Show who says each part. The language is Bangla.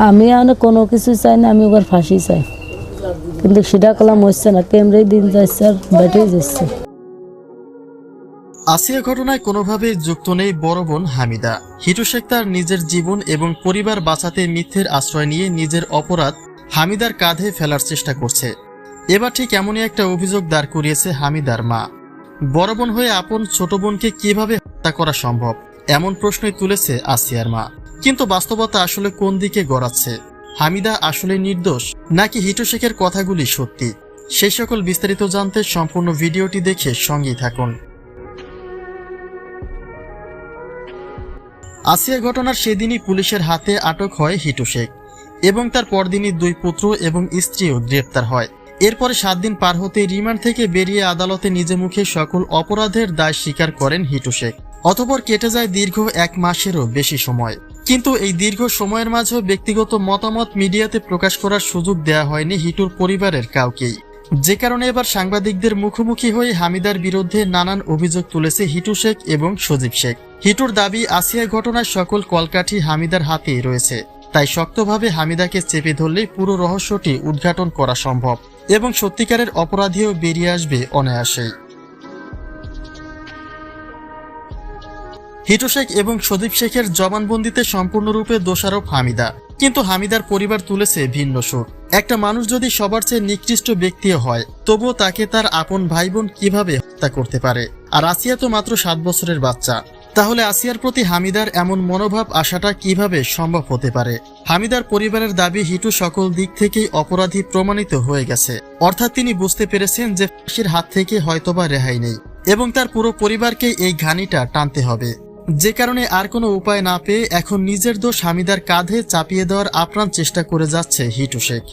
Speaker 1: আমি কোনো কিছু চাই না, আমি ওর ফাঁসি চাই, কিন্তু সেটা কলাম হচ্ছে না। কেমরেই দিন যাচ্ছে আর বেটে যাচ্ছে।
Speaker 2: আসিয়া ঘটনায় কোনোভাবেই যুক্ত নেই বড় বোন হামিদা। হিটু শেখ তার নিজের জীবন এবং পরিবার বাঁচাতে মিথ্যের আশ্রয় নিয়ে নিজের অপরাধ হামিদার কাঁধে ফেলার চেষ্টা করছে। এবার ঠিক এমনই একটা অভিযোগ দাঁড় করিয়েছে হামিদার মা। বড় বোন হয়ে আপন ছোট বোনকে কিভাবে হত্যা করা সম্ভব, এমন প্রশ্নই তুলেছে আসিয়ার মা। কিন্তু বাস্তবতা আসলে কোন দিকে গড়াচ্ছে? হামিদা আসলে নির্দোষ, নাকি হিটু শেখের কথাগুলি সত্যি? সেই সকল বিস্তারিত জানতে সম্পূর্ণ ভিডিওটি দেখে সঙ্গেই থাকুন। আসিয়া ঘটনার সেদিনই পুলিশের হাতে আটক হয় হিটু শেখ এবং তার পরদিনই 2 পুত্র এবং স্ত্রীও গ্রেপ্তার হয়। এরপরে 7 দিন পার হতে রিমান্ড থেকে বেরিয়ে আদালতে নিজে মুখে সকল অপরাধের দায় স্বীকার করেন হিটু শেখ। অতঃপর কেটে যায় দীর্ঘ 1 মাসেরও বেশি সময়। কিন্তু এই দীর্ঘ সময়ের মাঝেও ব্যক্তিগত মতামত মিডিয়াতে প্রকাশ করার সুযোগ দেওয়া হয়নি হিটুর পরিবারের কাউকেই, যে কারণে এবার সাংবাদিকদের মুখোমুখি হয়ে হামিদার বিরুদ্ধে নানান অভিযোগ তুলেছে হিটু শেখ এবং সজীব শেখ। হিটুর দাবি, আসিয়া ঘটনায় সকল কলকাঠি হামিদার হাতেই রয়েছে, তাই শক্তভাবে হামিদাকে চেপে ধরলেই পুরো রহস্যটি উদ্ঘাটন করা সম্ভব এবং সত্যিকারের অপরাধীও বেরিয়ে আসবে অনায়াসেই। হিটু শেখ এবং সজীব শেখের জবানবন্দিতে সম্পূর্ণরূপে দোষারোপ হামিদা, কিন্তু হামিদার পরিবার তুলেছে ভিন্ন সুর। একটা মানুষ যদি সবার চেয়ে নিকৃষ্ট ব্যক্তিও হয়, তবুও তাকে তার আপন ভাই বোন কিভাবে হত্যা করতে পারে? আর আসিয়া তো মাত্র 7 বছরের বাচ্চা। তাহলে আসিয়ার প্রতি হামিদার এমন মনোভাব আসাটা কিভাবে সম্ভব হতে পারে? হামিদার পরিবারের দাবি, হিটু সকল দিক থেকেই অপরাধী প্রমাণিত হয়ে গেছে। অর্থাৎ তিনি বুঝতে পেরেছেন যে ফাঁসির হাত থেকে হয়তোবা রেহাই নেই এবং তার পুরো পরিবারকে এই ঘানিটা টানতে হবে। যে কারণে আর কোনো উপায় না পেয়ে এখন নিজের দোষ হামিদার কাঁধে চাপিয়ে দেওয়ার আপ্রাণ চেষ্টা করে যাচ্ছে হিটু শেখ।